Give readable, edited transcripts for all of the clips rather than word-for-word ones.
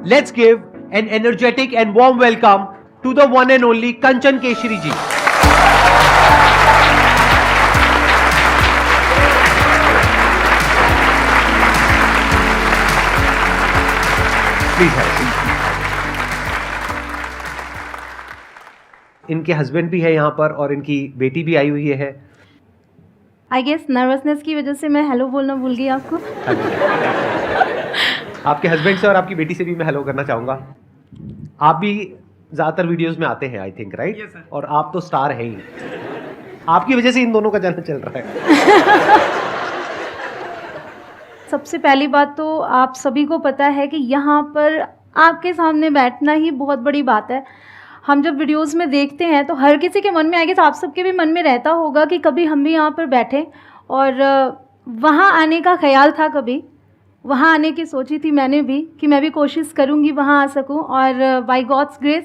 Let's give an energetic and warm welcome to the one and only Kanchan Keshri ji. Please have a seat. इनके husband भी है यहाँ पर और इनकी बेटी भी आई हुई है। आई गेस नर्वसनेस की वजह से मैं हेलो बोलना भूल गई आपको। आपके हस्बैंड से और आपकी बेटी से भी मैं हेलो करना चाहूँगा। आप भी ज़्यादातर वीडियोस में आते हैं I think, right? Yes, sir. और आप तो स्टार हैं ही, आपकी वजह से इन दोनों का जाना चल रहा है। सबसे पहली बात तो आप सभी को पता है कि यहाँ पर आपके सामने बैठना ही बहुत बड़ी बात है। हम जब वीडियोस में देखते हैं तो हर किसी के मन में आएगा, तो आप सबके भी मन में रहता होगा कि कभी हम भी यहाँ पर बैठें, और वहाँ आने का ख्याल था, कभी वहाँ आने की सोची थी मैंने भी कि मैं भी कोशिश करूँगी वहाँ आ सकूँ, और by God's grace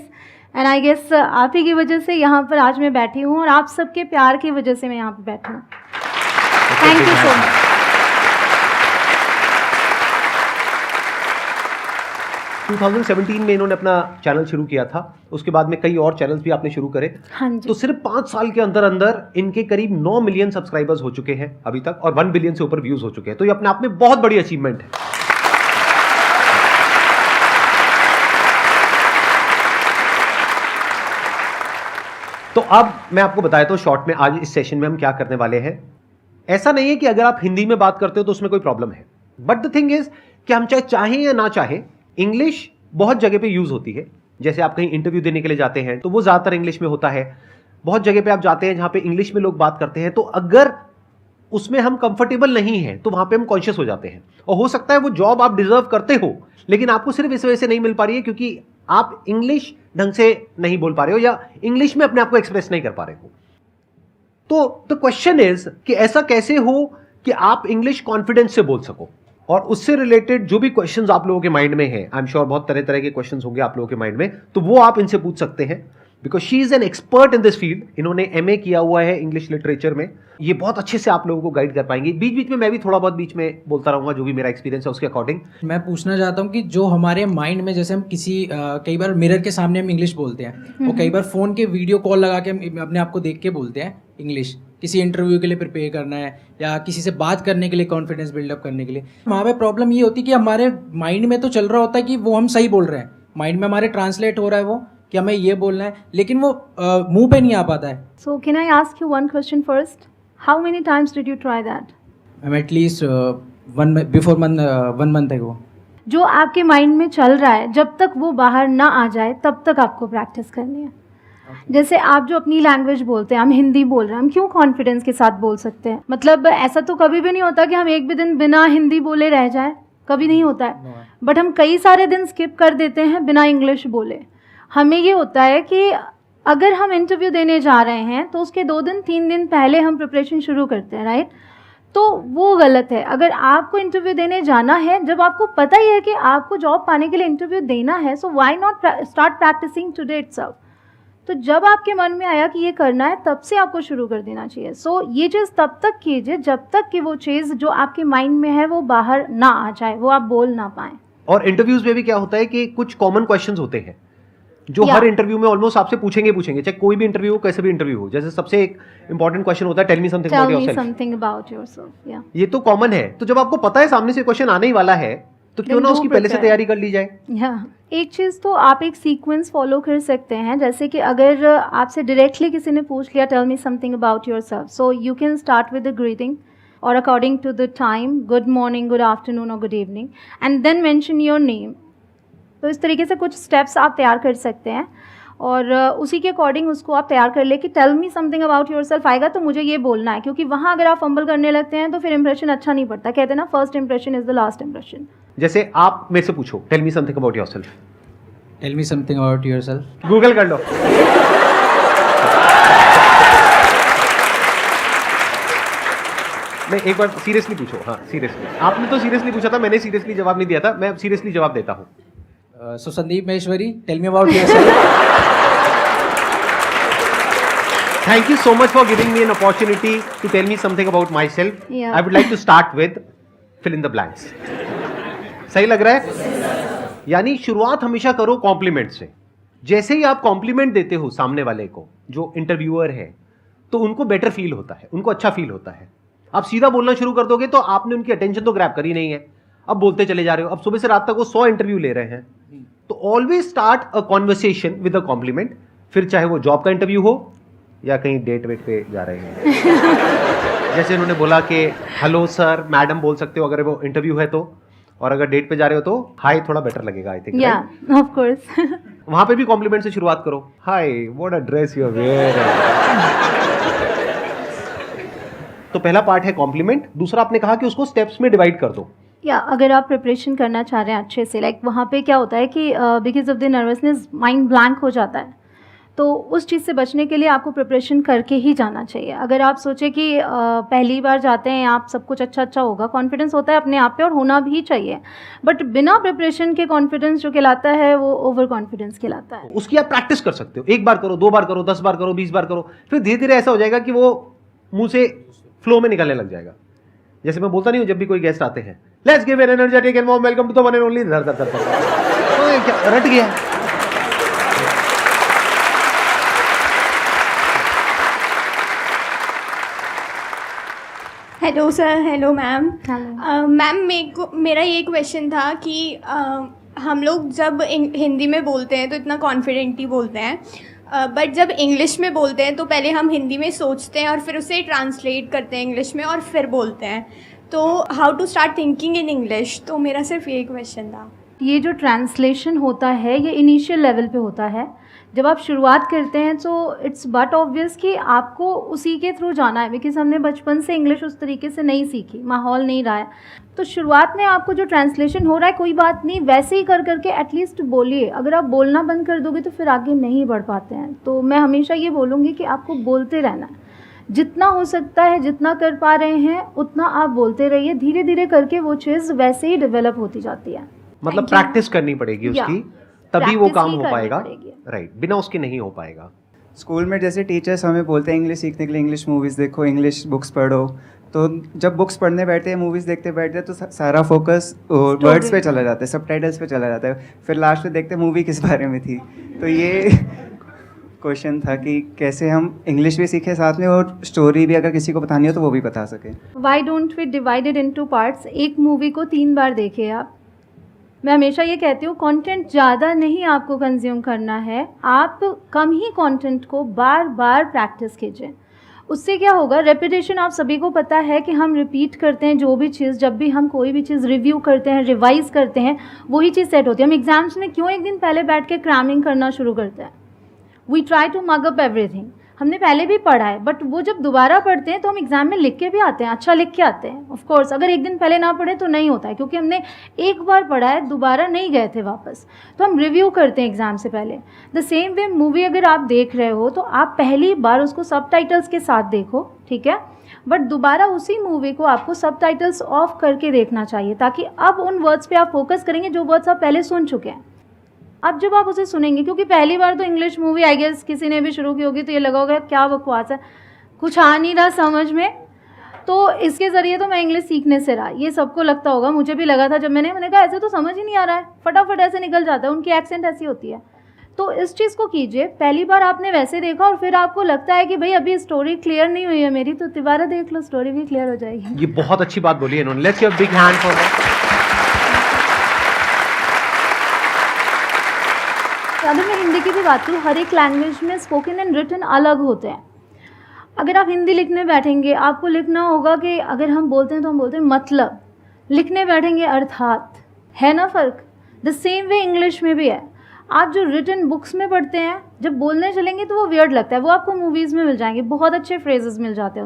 and I guess आप ही की वजह से यहाँ पर आज मैं बैठी हूँ, और आप सबके प्यार की वजह से मैं यहाँ पर बैठी हूँ। Thank you so much. 2017 में इन्होंने अपना चैनल शुरू किया था, उसके बाद में कई और चैनल्स भी आपने शुरू करे। हाँ जी। तो सिर्फ 5 साल के अंदर अंदर इनके करीब 9 मिलियन सब्सक्राइबर्स हो चुके हैं अभी तक, और 1 बिलियन से ऊपर व्यूज हो चुके हैं। तो ये अपने आप में बहुत बड़ी अचीवमेंट है। तो अब मैं आपको बताया तो शॉर्ट में आज इस सेशन में हम क्या करने वाले हैं। ऐसा नहीं है कि अगर आप हिंदी में बात करते हो तो उसमें कोई प्रॉब्लम है, बट द थिंग इज कि हम चाहें या ना चाहें, इंग्लिश बहुत जगह पे यूज होती है। जैसे आप कहीं इंटरव्यू देने के लिए जाते हैं तो वो ज़्यादातर इंग्लिश में होता है। बहुत जगह पे आप जाते हैं जहाँ पे इंग्लिश में लोग बात करते हैं, तो अगर उसमें हम कंफर्टेबल नहीं हैं तो वहाँ पे हम कॉन्शियस हो जाते हैं, और हो सकता है वो जॉब आप डिजर्व करते हो, लेकिन आपको सिर्फ इस वजह से नहीं मिल पा रही है क्योंकि आप इंग्लिश ढंग से नहीं बोल पा रहे हो या इंग्लिश में अपने आप को एक्सप्रेस नहीं कर पा रहे हो। तो द क्वेश्चन इज कि ऐसा कैसे हो कि आप इंग्लिश कॉन्फिडेंस से बोल सको, और उससे रिलेटेड जो भी क्वेश्चंस आप लोगों के माइंड में हैं, आई एम श्योर बहुत तरह तरह के क्वेश्चंस होंगे आप लोगों के माइंड में, तो वो आप इनसे पूछ सकते हैं, because she is an expert in this field. इन्होंने एमए किया हुआ है इंग्लिश लिटरेचर में, ये बहुत अच्छे से आप लोगों को गाइड कर पाएंगे। बीच बीच में मैं भी थोड़ा बहुत बीच में बोलता रहूंगा, जो भी मेरा एक्सपीरियंस है उसके अकॉर्डिंग। मैं पूछना चाहता हूँ कि जो हमारे माइंड में, जैसे हम किसी कई बार मिरर के सामने हम इंग्लिश बोलते हैं, और कई बार फोन के वीडियो कॉल लगा के हम अपने आप को देख के बोलते हैं इंग्लिश, किसी इंटरव्यू के लिए प्रिपेयर करना है या किसी से बात करने के लिए, कॉन्फिडेंस बिल्डअप करने के लिए। वहाँ पे प्रॉब्लम ये होती है कि हमारे माइंड में तो चल रहा होता है कि वो हम सही बोल रहे हैं, माइंड में हमारे ट्रांसलेट हो रहा है वो कि हमें ये बोलना है, लेकिन वो मुंह पे नहीं आ पाता है। So can I ask you one question first? How many times did you try that? I'm at least one month ago. जो आपके माइंड में चल रहा है, जब तक वो बाहर ना आ जाए तब तक आपको प्रैक्टिस करनी है। जैसे आप जो अपनी लैंग्वेज बोलते हैं, हम हिंदी बोल रहे हैं, हम क्यों कॉन्फिडेंस के साथ बोल सकते हैं? मतलब ऐसा तो कभी भी नहीं होता कि हम एक भी दिन बिना हिंदी बोले रह जाए, कभी नहीं होता है। बट हम कई सारे दिन स्किप कर देते हैं बिना इंग्लिश बोले। हमें ये होता है कि अगर हम इंटरव्यू देने जा रहे हैं तो उसके 2 दिन 3 दिन पहले हम प्रिपरेशन शुरू करते हैं, राइट? तो वो गलत है। अगर आपको इंटरव्यू देने जाना है, जब आपको पता ही है कि आपको जॉब पाने के लिए इंटरव्यू देना है, so why not start practising today itself. तो जब आपके मन में आया कि ये करना है, तब से आपको शुरू कर देना चाहिए। सो ये चीज़ तब तक कीजिए जब तक कि वो चीज़ जो आपके माइंड में है वो बाहर ना आ जाए, वो आप बोल ना पाएँ। और इंटरव्यूज में भी क्या होता है कि कुछ कॉमन क्वेश्चंस होते हैं जो हर इंटरव्यू में ऑलमोस्ट आपसे पूछेंगे, चाहे कोई भी इंटरव्यू हो, कैसे भी इंटरव्यू हो। जैसे सबसे एक इंपॉर्टेंट क्वेश्चन होता है, tell me something about yourself. या ये तो कॉमन है। तो जब आपको पता है सामने से क्वेश्चन आने ही वाला है, तो क्यों ना उसकी पहले से तैयारी कर ली जाए। एक चीज़ तो आप एक सीक्वेंस फॉलो कर सकते हैं, जैसे कि अगर आपसे डायरेक्टली किसी ने पूछ लिया tell me something about yourself, so you can start with the greeting और according to the time, good morning, good afternoon और good evening, and then mention your name. तो इस तरीके से कुछ स्टेप्स आप तैयार कर सकते हैं, और उसी के अकॉर्डिंग उसको आप तैयार कर ले कि tell me something about yourself आएगा तो मुझे ये बोलना है, क्योंकि वहाँ अगर आप फंबल करने लगते हैं तो फिर इंप्रेशन अच्छा नहीं पड़ता। कहते हैं ना, first impression is the last impression. जैसे आप मेरे से पूछो tell me something about yourself, tell me something about yourself, Google कर लो। मैं एक बार सीरियसली पूछो। हाँ सीरियसली, आपने तो सीरियसली पूछा था, मैंने सीरियसली जवाब नहीं दिया था, मैं सीरियसली जवाब देता हूँ। So Sandeep Maheshwari, tell me about yourself. Thank you so much for giving me an opportunity to tell me something about myself. Yeah. I would like to start with fill in the blanks. सही लग रहा है? यानी शुरुआत हमेशा करो complement से। जैसे ही आप कॉम्प्लीमेंट देते हो सामने वाले को, जो इंटरव्यूअर है, तो उनको बेटर फील होता है, उनको अच्छा फील होता है। आप सीधा बोलना शुरू कर दोगे तो आपने उनकी अटेंशन तो ग्रैब करी नहीं है, अब बोलते चले जा रहे हो। अब सुबह से रात तक वो 100 इंटरव्यू ले रहे हैं, तो always start a conversation with a compliment. फिर चाहे वो जॉब का इंटरव्यू हो या कहीं डेट वेट पे जा रहे हैं जैसे उन्होंने बोला कि हेलो सर, मैडम बोल सकते हो अगर वो इंटरव्यू है तो, और अगर डेट पे जा रहे हो तो हाय थोड़ा बेटर लगेगा, आई थिंक। या ऑफ कोर्स। वहां पे भी कॉम्प्लीमेंट से शुरुआत करो, hi what a dress you are wearing. तो पहला पार्ट है कॉम्प्लीमेंट। दूसरा आपने कहा कि उसको स्टेप्स में डिवाइड कर दो। या अगर आप प्रिपरेशन करना चाह रहे हैं अच्छे से, लाइक वहाँ पे क्या होता है कि because of the nervousness mind blank हो जाता है, तो उस चीज़ से बचने के लिए आपको प्रिपरेशन करके ही जाना चाहिए। अगर आप सोचें कि पहली बार जाते हैं आप, सब कुछ अच्छा होगा, कॉन्फिडेंस होता है अपने आप पे और होना भी चाहिए, बट बिना प्रिपरेशन के कॉन्फिडेंस जो कहलाता है वो ओवर कॉन्फिडेंस कहलाता है। उसकी आप प्रैक्टिस कर सकते हो, 1 बार करो, 2 बार करो, 10 बार करो, 20 बार करो, फिर धीरे धीरे ऐसा हो जाएगा कि वो मुंह से फ्लो में निकलने लग जाएगा। जैसे मैं बोलता नहीं हूँ जब भी कोई गेस्ट आते हैं, let's give an energetic and warm welcome to the one and only, धर धर धर तो ये क्या रट गया। Hello sir, hello ma'am. Hello. Ma'am मेरा ये क्वेश्चन था कि हम लोग जब हिंदी में बोलते हैं तो इतना कॉन्फिडेंट ही बोलते हैं, बट जब इंग्लिश में बोलते हैं तो पहले हम हिंदी में सोचते हैं और फिर उसे ट्रांसलेट करते हैं इंग्लिश में और फिर बोलते हैं। तो how to start thinking in English, तो मेरा सिर्फ यही क्वेश्चन था। ये जो ट्रांसलेशन होता है ये इनिशियल लेवल पे होता है। जब आप शुरुआत करते हैं तो इट्स बट ऑब्वियस कि आपको उसी के थ्रू जाना है, बिकॉज हमने बचपन से इंग्लिश उस तरीके से नहीं सीखी, माहौल नहीं रहा है। तो शुरुआत में आपको जो ट्रांसलेशन हो रहा है कोई बात नहीं, वैसे ही कर करके एटलीस्ट बोलिए। अगर आप बोलना बंद कर दोगे तो फिर आगे नहीं बढ़ पाते हैं। तो मैं हमेशा ये बोलूँगी कि आपको बोलते रहना है, जितना हो सकता है, जितना कर पा रहे हैं उतना आप बोलते रहिए। धीरे धीरे करके वो चीज़ वैसे ही डेवलप होती जाती है। मतलब प्रैक्टिस करनी पड़ेगी उसकी, तभी वो काम हो पाएगा। राइट, बिना उसके नहीं हो पाएगा। स्कूल में जैसे टीचर्स हमें बोलते हैं इंग्लिश सीखने के लिए इंग्लिश मूवीज़ देखो, इंग्लिश बुक्स पढ़ो, तो जब बुक्स पढ़ने बैठते हैं, मूवीज़ देखते बैठते हैं, तो सारा फोकस वर्ड्स पे चला जाता है, सबटाइटल्स पे चला जाता है। फिर लास्ट में देखते हैं मूवी किस बारे में थी। तो ये क्वेश्चन था कि कैसे हम इंग्लिश भी सीखें साथ में और स्टोरी भी अगर किसी को बतानी हो तो वो भी बता सकें। Why don't we divided into parts. एक मूवी को 3 बार देखिए आप। मैं हमेशा ये कहती हूँ कंटेंट ज़्यादा नहीं आपको कंज्यूम करना है, आप कम ही कंटेंट को बार बार प्रैक्टिस कीजिए। उससे क्या होगा, रेपिटेशन आप सभी को पता है कि हम रिपीट करते हैं जो भी चीज़, जब भी हम कोई भी चीज़ रिव्यू करते हैं, रिवाइज करते हैं, वही चीज़ सेट होती है। हम एग्जाम्स में क्यों एक दिन पहले बैठ के क्रैमिंग करना शुरू करते हैं? We try to mug up everything. हमने पहले भी पढ़ा है, बट वो जब दोबारा पढ़ते हैं तो हम एग्ज़ाम में लिख के भी आते हैं, अच्छा लिख के आते हैं। ऑफ कोर्स अगर एक दिन पहले ना पढ़े तो नहीं होता है, क्योंकि हमने एक बार पढ़ा है, दोबारा नहीं गए थे वापस। तो हम रिव्यू करते हैं एग्ज़ाम से पहले। द सेम वे मूवी अगर आप देख रहे हो तो आप पहली बार उसको सबटाइटल्स के साथ देखो, ठीक है, बट दोबारा उसी मूवी को आपको सबटाइटल्स ऑफ करके देखना चाहिए, ताकि अब उन वर्ड्स पे आप फोकस करेंगे जो वर्ड्स आप पहले सुन चुके हैं। अब जब आप उसे सुनेंगे, क्योंकि पहली बार तो इंग्लिश मूवी आई गेस किसी ने भी शुरू की होगी तो ये लगा होगा क्या बकवास है, कुछ आ नहीं रहा समझ में। तो इसके ज़रिए तो मैं इंग्लिश सीखने से रहा, ये सबको लगता होगा, मुझे भी लगा था जब मैंने कहा ऐसे तो समझ ही नहीं आ रहा है, फटाफट ऐसे निकल जाता है, उनकी एक्सेंट ऐसी होती है। तो इस चीज़ को कीजिए, पहली बार आपने वैसे देखा और फिर आपको लगता है कि भाई अभी स्टोरी क्लियर नहीं हुई है मेरी, तो दोबारा देख लो, स्टोरी भी क्लियर हो जाएगी। ये बहुत अच्छी बात बोली है इन्होंने, let's give a big hand for that. अगर मैं हिंदी की भी बात करूँ, हर एक लैंग्वेज में स्पोकन एंड रिटन अलग होते हैं। अगर आप हिंदी लिखने बैठेंगे, आपको लिखना होगा कि अगर हम बोलते हैं तो हम बोलते हैं मतलब, लिखने बैठेंगे अर्थात, है ना फ़र्क। द सेम वे इंग्लिश में भी है। आप जो रिटन बुक्स में पढ़ते हैं, जब बोलने चलेंगे तो वो वियर्ड लगता है, वो आपको मूवीज़ में मिल जाएंगे, बहुत अच्छे फ्रेजेस मिल जाते हैं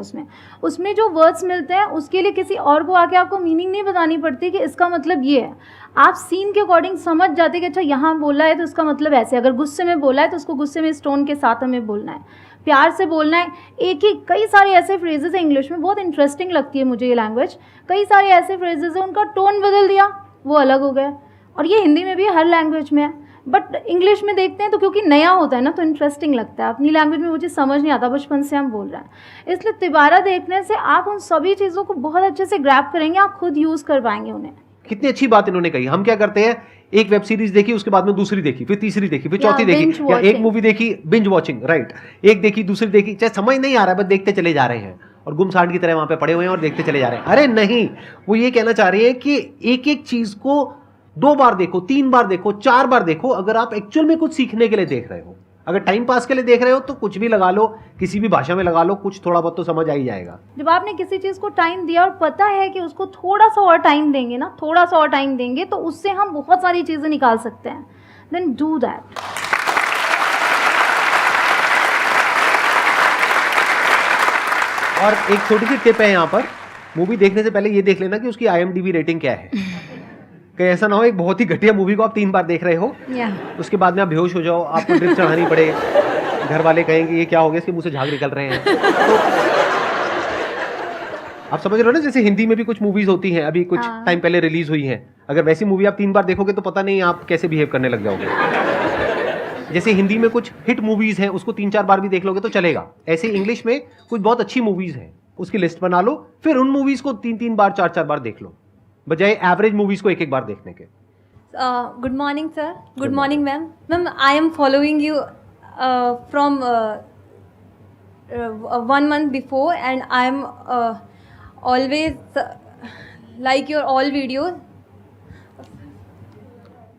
उसमें जो वर्ड्स मिलते हैं उसके लिए किसी और को आके आपको मीनिंग नहीं बतानी पड़ती कि इसका मतलब ये है। आप सीन के अकॉर्डिंग समझ जाते कि अच्छा यहाँ बोला है तो इसका मतलब ऐसे, अगर गुस्से में बोला है तो उसको गुस्से में इस टोन के साथ हमें बोलना है, प्यार से बोलना है। एक ही कई सारे ऐसे फ्रेजेस हैं इंग्लिश में, बहुत इंटरेस्टिंग लगती है मुझे ये लैंग्वेज। कई सारे ऐसे फ्रेजेस हैं उनका टोन बदल दिया, वो अलग हो गया। और ये हिंदी में भी हर लैंग्वेज में है, बट इंग्लिश में देखते हैं तो क्योंकि नया होता है ना तो इंटरेस्टिंग लगता है। अपनी लैंग्वेज में मुझे समझ नहीं आता, बचपन से हम बोल रहे हैं, इसलिए दोबारा देखने से आप उन सभी चीज़ों को बहुत अच्छे से ग्रैब करेंगे, आप खुद यूज़ कर पाएंगे उन्हें। कितनी अच्छी बात इन्होंने कही। हम क्या करते हैं, एक वेब सीरीज देखी, उसके बाद में दूसरी देखी, फिर तीसरी देखी, फिर या चौथी देखी, binge या एक watching. मूवी देखी, बिंज वॉचिंग, राइट, एक देखी दूसरी देखी, चाहे समझ नहीं आ रहा है बस देखते चले जा रहे हैं और गुमसांड की तरह वहां पे पड़े हुए हैं और देखते चले जा रहे हैं। अरे नहीं, वो ये कहना चाह रही है कि एक एक चीज को 2 बार देखो, 3 बार देखो, 4 बार देखो, अगर आप एक्चुअल में कुछ सीखने के लिए देख रहे हो। अगर टाइम पास के लिए देख रहे हो तो कुछ भी लगा लो, किसी भी भाषा में लगा लो, कुछ थोड़ा बहुत तो समझ आ ही जाएगा। जब आपने किसी चीज़ को टाइम दिया और पता है कि उसको थोड़ा सा और टाइम देंगे ना, थोड़ा सा और टाइम देंगे तो उससे हम बहुत सारी चीज़ें निकाल सकते हैं, देन डू दैट। और एक छोटी सी टिप है यहाँ पर, मूवी देखने से पहले ये देख लेना कि उसकी IMDb रेटिंग क्या है। कहीं ऐसा ना हो एक बहुत ही घटिया मूवी को आप 3 बार देख रहे हो, उसके बाद में आप बेहोश हो जाओ, आपको ड्रिप चढ़ानी पड़े, घर वाले कहेंगे ये क्या हो गया, इसके मुंह से झाग निकल रहे हैं। तो आप समझ रहे हो ना, जैसे हिंदी में भी कुछ मूवीज होती हैं, अभी कुछ हाँ। टाइम पहले रिलीज हुई हैं, अगर वैसी मूवी आप 3 बार देखोगे तो पता नहीं आप कैसे बिहेव करने लग जाओगे। जैसे हिंदी में कुछ हिट मूवीज हैं, उसको 3-4 बार भी देख लोगे तो चलेगा। ऐसे इंग्लिश में कुछ बहुत अच्छी मूवीज हैं, उसकी लिस्ट बना लो, फिर उन मूवीज को 3-3 बार 4-4 बार देख लो, बजाय एवरेज मूवीज को 1-1 बार देखने के। Good morning, sir. Good morning, ma'am. Ma'am, I am following you from 1 month before, and I am always like your all videos.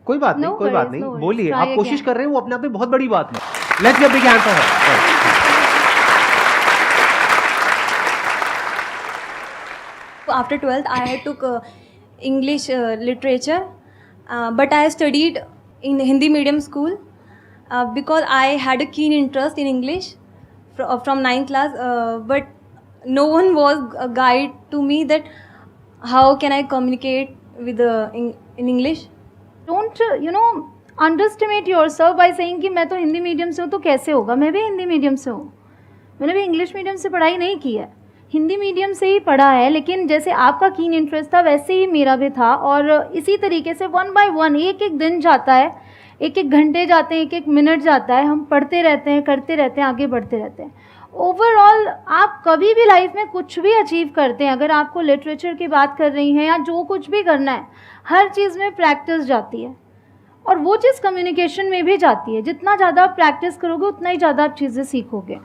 कोई बात नहीं, No कोई बात worries, नहीं, no worries. बोलिए, Try आप कोशिश again. कर रहे हैं, वो अपने आप में बहुत बड़ी बात है। Let's give a big hand for her. After 12th, I took English literature, but I studied in Hindi medium school because I had a keen interest in English from 9th class. But no one was a guide to me that how can I communicate with in English. Don't underestimate yourself by saying कि मैं तो Hindi medium से हूँ तो कैसे होगा। मैं भी हिंदी मीडियम से हूँ, मैंने भी इंग्लिश मीडियम से पढ़ाई नहीं की है, हिंदी मीडियम से ही पढ़ा है। लेकिन जैसे आपका कीन इंटरेस्ट था वैसे ही मेरा भी था, और इसी तरीके से 1 by 1 एक दिन जाता है, 1 घंटे जाते हैं, 1 मिनट जाता है, हम पढ़ते रहते हैं, करते रहते हैं, आगे बढ़ते रहते हैं। ओवरऑल आप कभी भी लाइफ में कुछ भी अचीव करते हैं, अगर आपको लिटरेचर की बात कर रही हैं या जो कुछ भी करना है, हर चीज़ में प्रैक्टिस जाती है, और वो चीज़ कम्युनिकेशन में भी जाती है। जितना ज़्यादा आप प्रैक्टिस करोगे उतना ही ज़्यादा आप चीज़ें सीखोगे।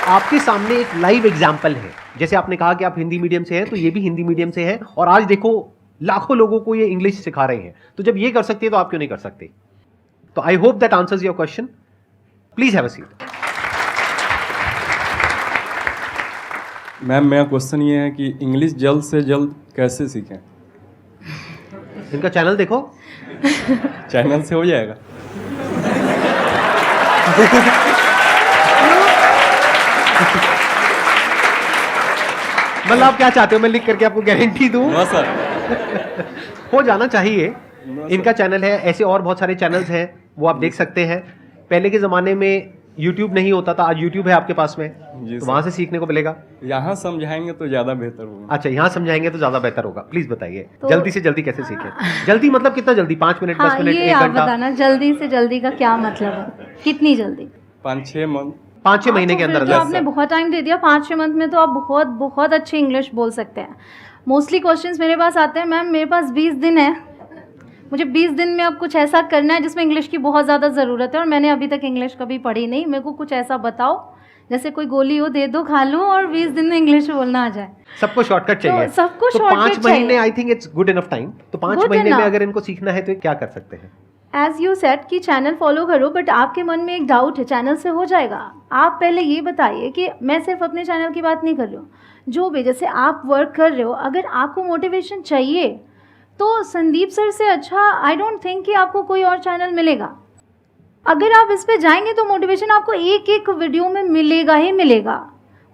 आपके सामने एक लाइव एग्जाम्पल है, जैसे आपने कहा कि आप हिंदी मीडियम से हैं, तो ये भी हिंदी मीडियम से हैं, और आज देखो लाखों लोगों को ये इंग्लिश सिखा रहे हैं। तो जब ये कर सकती है तो आप क्यों नहीं कर सकते? तो I hope that answers your question. Please have a seat. Ma'am, मेरा क्वेश्चन ये है कि इंग्लिश जल्द से जल्द कैसे सीखें? इनका चैनल देखो। चैनल से हो जाएगा? मतलब आप क्या चाहते हो, मैं लिख करके आपको गारंटी दूं? No sir. हो जाना चाहिए। इनका चैनल है, ऐसे और बहुत सारे चैनल्स हैं, वो आप देख सकते हैं। पहले के ज़माने में YouTube नहीं होता था, आज YouTube है आपके पास में, जी तो सर। वहाँ से सीखने को मिलेगा। यहाँ समझाएंगे तो ज़्यादा बेहतर होगा। अच्छा, यहाँ समझाएंगे तो ज़्यादा बेहतर होगा। प्लीज़ बताइए, तो- जल्दी से जल्दी कैसे सीखें? जल्दी मतलब कितना जल्दी? 5 मिनट, 10 हाँ, मिनट, ये 1 आप घंटा? बताना, जल्दी से जल्दी का क्या मतलब है, कितनी जल्दी? 5-6 मंथ। 5-6 महीने के तो अंदर फिर तो अंदर। आपने बहुत टाइम दे दिया। 5-6 मंथ में तो आप बहुत बहुत अच्छी इंग्लिश बोल सकते हैं। मोस्टली क्वेश्चंस मेरे पास आते हैं, मैम मेरे पास 20 दिन है, मुझे 20 दिन में अब कुछ ऐसा करना है जिसमें इंग्लिश की बहुत ज़्यादा ज़रूरत है, और मैंने अभी तक इंग्लिश कभी पढ़ी नहीं, मेरे को कुछ ऐसा बताओ जैसे कोई गोली हो, दे दो, खा लूँ और 20 दिन में इंग्लिश बोलना आ जाए। सबको शॉर्टकट चाहिए। तो सबको तो shortcut 5 महीने चाहिए। I think it's good enough time. तो 5 Good महीने में enough। अगर इनको सीखना है तो ये क्या कर सकते हैं? एज़ यू सेड कि चैनल फॉलो करो, बट आपके मन में एक डाउट है, चैनल से हो जाएगा? आप पहले ये बताइए कि मैं सिर्फ अपने चैनल की बात नहीं कर रही हूँ, जो भी जैसे आप वर्क कर रहे हो, अगर आपको मोटिवेशन चाहिए तो संदीप सर से अच्छा आई डोंट थिंक कि आपको कोई और चैनल मिलेगा। अगर आप इस पे जाएंगे तो मोटिवेशन आपको एक एक वीडियो में मिलेगा ही मिलेगा।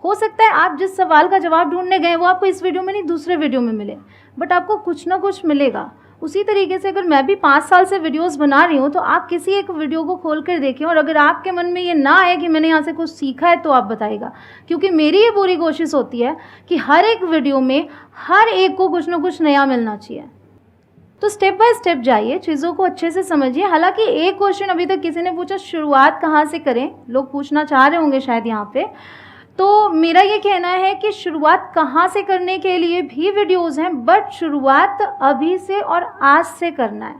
हो सकता है आप जिस सवाल का जवाब ढूंढने गए वो आपको इस वीडियो में नहीं दूसरे वीडियो में मिले, बट आपको कुछ ना कुछ मिलेगा। उसी तरीके से अगर मैं भी 5 साल से वीडियोस बना रही हूँ तो आप किसी एक वीडियो को खोल कर देखें, और अगर आपके मन में ये ना आए कि मैंने यहाँ से कुछ सीखा है तो आप बताइएगा, क्योंकि मेरी ये पूरी कोशिश होती है कि हर एक वीडियो में हर एक को कुछ ना कुछ नया मिलना चाहिए। तो स्टेप बाय स्टेप जाइए, चीज़ों को अच्छे से समझिए। हालांकि एक क्वेश्चन अभी तक किसी ने पूछा, शुरुआत कहाँ से करें, लोग पूछना चाह रहे होंगे शायद यहाँ पे। तो मेरा ये कहना है कि शुरुआत कहाँ से करने के लिए भी वीडियोस हैं, बट शुरुआत अभी से और आज से करना है।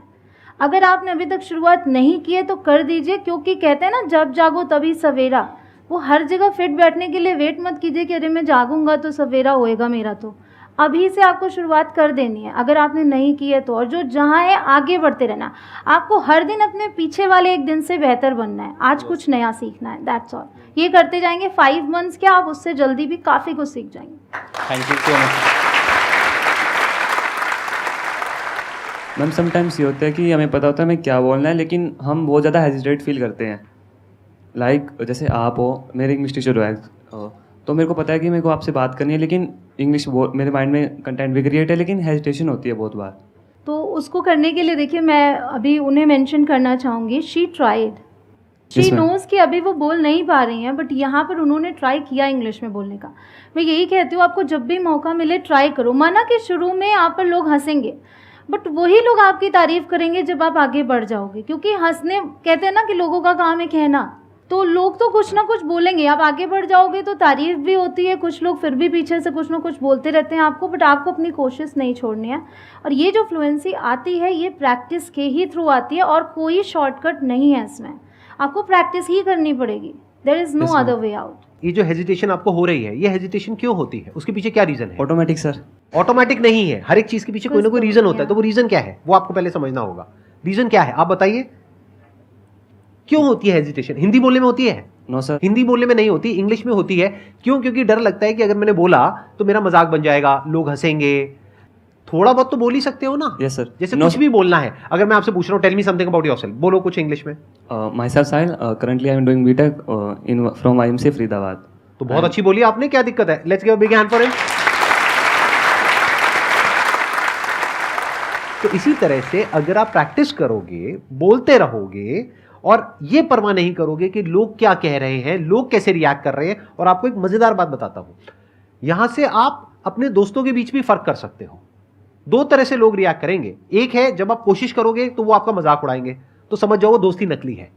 अगर आपने अभी तक शुरुआत नहीं की है तो कर दीजिए, क्योंकि कहते हैं ना जब जागो तभी सवेरा। वो हर जगह फिट बैठने के लिए वेट मत कीजिए कि अरे मैं जागूंगा तो सवेरा होएगा मेरा। तो अभी से आपको शुरुआत कर देनी है अगर आपने नहीं की है तो। और जो जहाँ है आगे बढ़ते रहना। आपको हर दिन अपने पीछे वाले एक दिन से बेहतर बनना है, आज कुछ नया सीखना है, दैट्स ऑल। ये करते जाएंगे 5 मंथ्स क्या, आप उससे जल्दी भी काफ़ी कुछ सीख जाएंगे। Thank you so much. Ma'am sometimes ये होता है कि हमें पता होता है हमें क्या बोलना है, लेकिन हम बहुत ज़्यादा हेजिटेट फील करते हैं। लाइक जैसे आप हो, मेरे इंग्लिश टीचर हो, तो मेरे को पता है कि मेरे को आपसे बात करनी है, लेकिन इंग्लिश मेरे माइंड में कंटेंट भी क्रिएट है, लेकिन हेजिटेशन होती है बहुत बार। तो उसको करने के लिए देखिए मैं अभी उन्हें मेंशन करना चाहूँगी, शी ट्राइड, शी नोज़ कि अभी वो बोल नहीं पा रही हैं, बट यहाँ पर उन्होंने ट्राई किया इंग्लिश में बोलने का। मैं यही कहती हूँ आपको जब भी मौका मिले ट्राई करो। माना कि शुरू में आप पर लोग हंसेंगे, बट वही लोग आपकी तारीफ़ करेंगे जब आप आगे बढ़ जाओगे, क्योंकि हंसने कहते हैं ना कि लोगों का काम है कहना, तो लोग तो कुछ ना कुछ बोलेंगे। आप आगे बढ़ जाओगे तो तारीफ़ भी होती है, कुछ लोग फिर भी पीछे से कुछ ना कुछ बोलते रहते हैं आपको, बट आपको अपनी कोशिश नहीं छोड़नी है। और ये जो फ्लुएंसी आती है ये प्रैक्टिस के ही थ्रू आती है, और कोई शॉर्टकट नहीं है इसमें, आपको प्रैक्टिस ही करनी पड़ेगी। There is no other way out. ये जो हेजिटेशन आपको हो रही है, ये हेजिटेशन क्यों होती है, उसके पीछे क्या रीज़न है? Automatic sir. ऑटोमेटिक नहीं है, हर एक चीज़ के पीछे कोई ना कोई रीज़न होता है। तो वो रीज़न क्या है वो आपको पहले समझना होगा। रीज़न क्या है आप बताइए, क्यों होती है हेजिटेशन? हिंदी बोलने में होती है? No sir. हिंदी बोलने में नहीं होती, इंग्लिश में होती है। क्यों? क्योंकि डर लगता है कि अगर मैंने बोला तो मेरा मजाक बन जाएगा, लोग हंसेंगे। थोड़ा बहुत तो बोल ही सकते हो ना। Yes sir. जैसे कुछ भी बोलना है, अगर मैं आपसे पूछ रहा हूँ tell me something about yourself, बोलो कुछ इंग्लिश में। Myself Sahil, currently I am doing BTech in from IMC Faridabad. तो बहुत अच्छी बोली आपने, क्या दिक्कत है? Let's give a big hand for him. तो इसी तरह से अगर आप प्रैक्टिस करोगे, बोलते रहोगे और ये परवाह नहीं करोगे कि लोग क्या कह रहे हैं, लोग कैसे रिएक्ट कर रहे हैं। और आपको एक मजेदार बात बताता हूं, यहां से आप अपने दोस्तों के बीच भी फर्क कर सकते हो। 2 तरह से लोग रिएक्ट करेंगे। एक है जब आप कोशिश करोगे तो वो आपका मजाक उड़ाएंगे, तो समझ जाओ वो दोस्ती नकली है।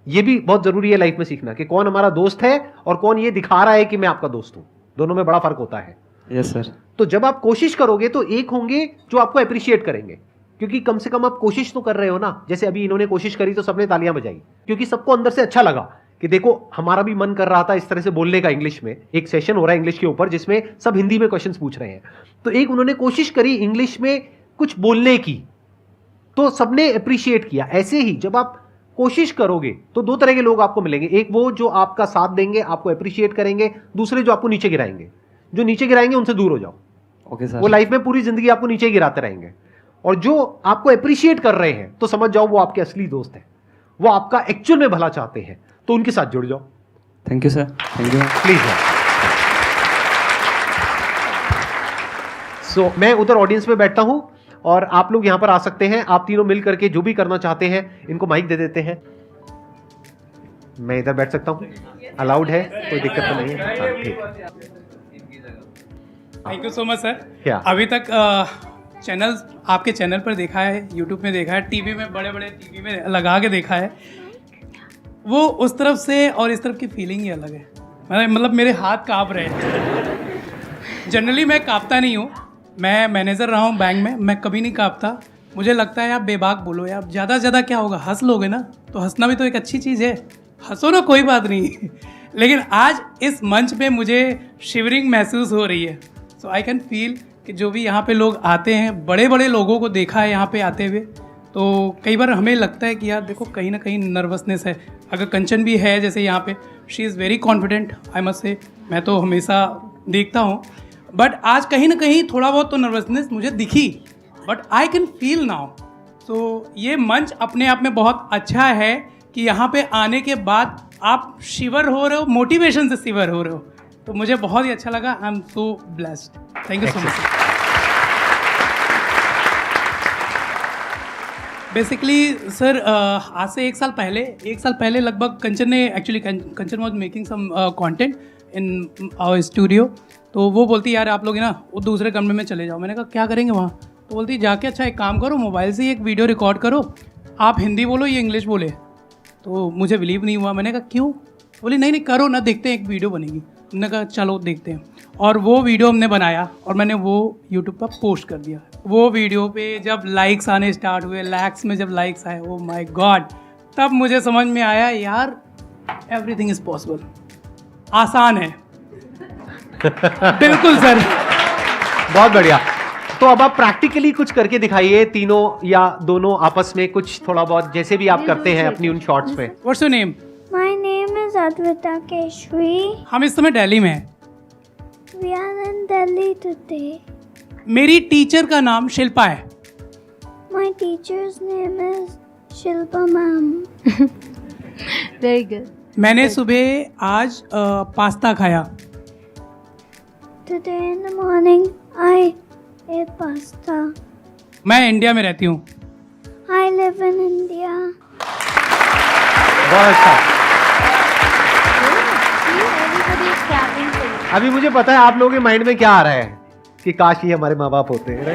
ये भी बहुत जरूरी है लाइफ में सीखना कि कौन हमारा दोस्त है और कौन ये दिखा रहा है कि मैं आपका दोस्त हूं। दोनों में बड़ा फर्क होता है। Yes sir. तो जब आप कोशिश करोगे तो एक होंगे जो आपको अप्रिशिएट करेंगे, क्योंकि कम से कम आप कोशिश तो कर रहे हो ना। जैसे अभी इन्होंने कोशिश करी तो सबने तालियां बजाई, क्योंकि सबको अंदर से अच्छा लगा कि देखो हमारा भी मन कर रहा था इस तरह से बोलने का इंग्लिश में। एक सेशन हो रहा है इंग्लिश के ऊपर जिसमें सब हिंदी में क्वेश्चंस पूछ रहे हैं, तो एक उन्होंने कोशिश करी इंग्लिश में कुछ बोलने की, तो सबने अप्रिशिएट किया। ऐसे ही जब आप कोशिश करोगे तो 2 तरह के लोग आपको मिलेंगे। एक वो जो आपका साथ देंगे, आपको अप्रिशिएट करेंगे। दूसरे जो आपको नीचे गिराएंगे। जो नीचे गिराएंगे उनसे दूर हो जाओ। Okay sir. वो लाइफ में पूरी जिंदगी आपको नीचे गिराते रहेंगे। और जो आपको अप्रिशिएट कर रहे हैं तो समझ जाओ वो आपके असली दोस्त हैं, वो आपका एक्चुअल में भला चाहते हैं, तो उनके साथ जुड़ जाओ। Thank you sir. Thank you please. So मैं उधर ऑडियंस में बैठता हूं और आप लोग यहां पर आ सकते हैं। आप तीनों मिल करके जो भी करना चाहते हैं, इनको माइक दे देते हैं। मैं इधर बैठ सकता हूं, अलाउड है, कोई दिक्कत तो नहीं है? हाँ, ठीक। Thank you so much sir. क्या? अभी तक चैनल आपके चैनल पर देखा है, यूट्यूब में देखा है, टीवी में बड़े टीवी में लगा के देखा है। वो उस तरफ से और इस तरफ की फीलिंग ही अलग है। मतलब मेरे हाथ काँप रहे हैं। जनरली मैं काँपता नहीं हूँ, मैं मैनेजर रहा हूँ बैंक में, मैं कभी नहीं काँपता। मुझे लगता है आप बेबाक बोलो यार, ज़्यादा से ज़्यादा क्या होगा, हंस लोगे ना, तो हंसना भी तो एक अच्छी चीज़ है, हंसो ना, कोई बात नहीं। लेकिन आज इस मंच पे मुझे शिवरिंग महसूस हो रही है। सो आई कैन फील कि जो भी यहाँ पे लोग आते हैं, बड़े बड़े लोगों को देखा है यहाँ पे आते हुए, तो कई बार हमें लगता है कि यार देखो कहीं ना कहीं नर्वसनेस है। अगर कंचन भी है जैसे यहाँ पे, she is very confident, I must say, मैं तो हमेशा देखता हूँ, बट आज कहीं ना कहीं थोड़ा बहुत तो नर्वसनेस मुझे दिखी, but I can feel now. So ये मंच अपने आप में बहुत अच्छा है कि यहाँ पे आने के बाद आप शिवर हो रहे हो, मोटिवेशन से शिवर हो रहे हो, तो मुझे बहुत ही अच्छा लगा। I am so blessed. Thank you so much. Basically sir आज से 1 साल पहले लगभग कंचन ने, actually Kanchan was making some content in our studio, तो वो बोलती यार आप लोग ना वो दूसरे कमरे में चले जाओ। मैंने कहा क्या करेंगे वहाँ? तो बोलती जाके अच्छा एक काम करो, मोबाइल से ही एक वीडियो रिकॉर्ड करो, आप हिंदी बोलो ये इंग्लिश बोले। तो मुझे बिलीव नहीं हुआ। मैंने कहा क्यों? बोली नहीं नहीं करो ना, देखते हैं, एक वीडियो बनेगी। हमने कहा चलो देखते हैं, और वो वीडियो हमने बनाया और मैंने वो यूट्यूब पर पोस्ट कर दिया। वो वीडियो पे जब लाइक्स आने स्टार्ट हुए, लैक्स में जब लाइक्स आए, ओ माय गॉड, तब मुझे समझ में आया यार एवरीथिंग इज पॉसिबल, आसान है। बिल्कुल सर। बहुत बढ़िया। तो अब आप प्रैक्टिकली कुछ करके दिखाइए, तीनों या दोनों आपस में कुछ थोड़ा बहुत, जैसे भी आप करते हैं अपनी उन शॉर्ट्स में। What's your name? My name is Advita Keshri. हम इस समय दिल्ली में हैं। We are in Delhi today. मेरी टीचर का नाम शिल्पा है। My teacher's name is Shilpa ma'am. Very good. मैंने सुबह आज पास्ता खाया। Today in the morning, I ate pasta. मैं इंडिया में रहती हूँ। I live in India. बहुत अच्छा। अभी मुझे पता है आप लोगों के माइंड में क्या आ रहा है कि काश ये हमारे माँ बाप होते हैं।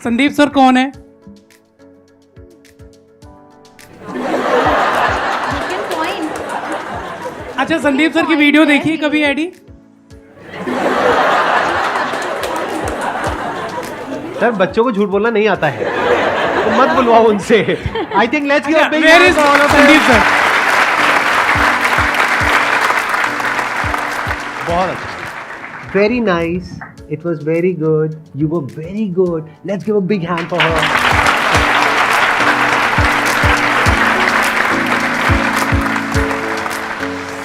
संदीप सर कौन है? अच्छा, संदीप सर की वीडियो देखी कभी एडी? सर बच्चों को झूठ बोलना नहीं आता है, तो मत बुलवाओ उनसे। I think let's give a big where is Sandeep sir? बहुत अच्छा, very nice, it was very good, you were very good, let's give a big hand for her.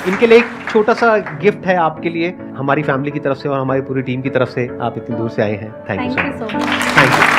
इनके लिए एक छोटा सा गिफ्ट है आपके लिए, हमारी फैमिली की तरफ से और हमारी पूरी टीम की तरफ से। आप इतनी दूर से आए हैं, thank you so much. Thank you.